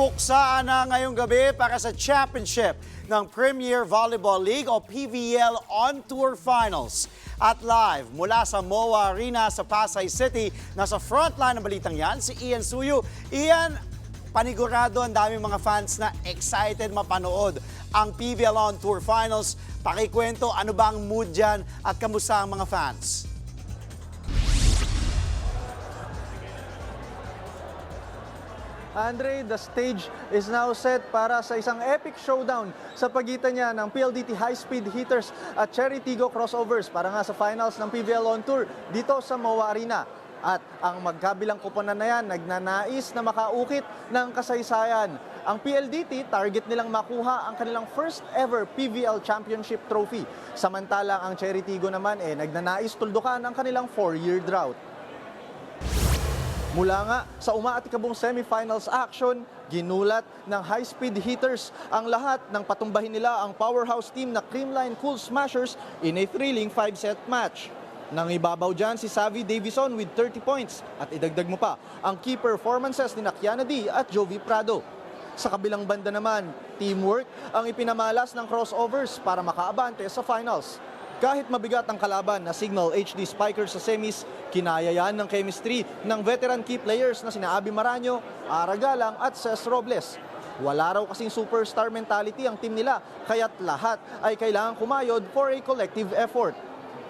Puksaan na ngayong gabi para sa championship ng Premier Volleyball League o PVL On Tour Finals. At live mula sa MOA Arena sa Pasay City, nasa frontline ng balitang yan, si Ian Suyu. Ian, panigurado ang daming mga fans na excited mapanood ang PVL On Tour Finals. Pakikwento, ano ba ang mood dyan at kamusta ang mga fans? Andre, the stage is now set para sa isang epic showdown sa pagitan niya ng PLDT High-Speed Heaters at Cherry Tigo Crossovers para nga sa finals ng PVL On Tour dito sa MOA Arena. At ang magkabilang koponan na yan, nagnanais na makaukit ng kasaysayan. Ang PLDT, target nilang makuha ang kanilang first ever PVL Championship Trophy. Samantalang ang Cherry Tigo naman, nagnanais tuldukan ang kanilang 4-year drought. Mula nga sa umaatikabong semifinals action, ginulat ng high-speed heaters ang lahat ng patumbahin nila ang powerhouse team na Creamline Cool Smashers in a thrilling 5-set match. Nang ibabaw dyan si Savvy Davison with 30 points at idagdag mo pa ang key performances ni Kiana D at Jovi Prado. Sa kabilang banda naman, teamwork ang ipinamalas ng crossovers para makaabante sa finals. Kahit mabigat ang kalaban na Signal HD Spikers sa semis, kinaya yan ng chemistry ng veteran key players na sina Abby Maraño, Ara Galang at Ces Robles. Wala raw kasing superstar mentality ang team nila, kaya't lahat ay kailangan kumayod for a collective effort.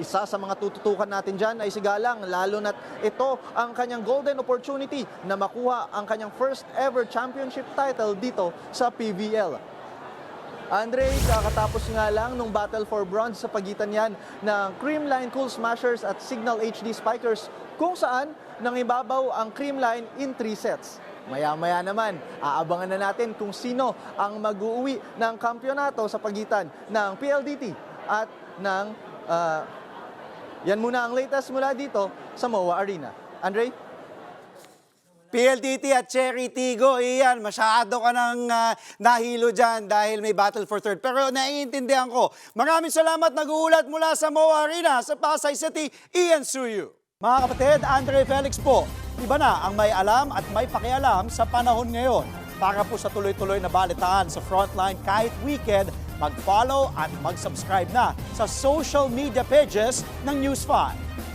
Isa sa mga tututukan natin dyan ay si Galang, lalo na't ito ang kanyang golden opportunity na makuha ang kanyang first ever championship title dito sa PVL. Andre, kakatapos nga lang nung battle for bronze sa pagitan yan ng Creamline Cool Smashers at Signal HD Spikers kung saan nangibabaw ang Creamline in 3 sets. Maya-maya naman, aabangan na natin kung sino ang mag-uuwi ng kampyonato sa pagitan ng PLDT at ng... yan muna ang latest mula dito sa MOA Arena. Andre? PLDT at Cherry Tigo, Ian, masyado ka nang nahilo dyan dahil may battle for third. Pero naiintindihan ko. Maraming salamat, nag-uulat mula sa MOA Arena sa Pasay City, Ian Suyu. Mga kapatid, Andre Felix po, iba na ang may alam at may pakialam sa panahon ngayon. Para po sa tuloy-tuloy na balitaan sa Frontline kahit weekend, mag-follow at mag-subscribe na sa social media pages ng News 5.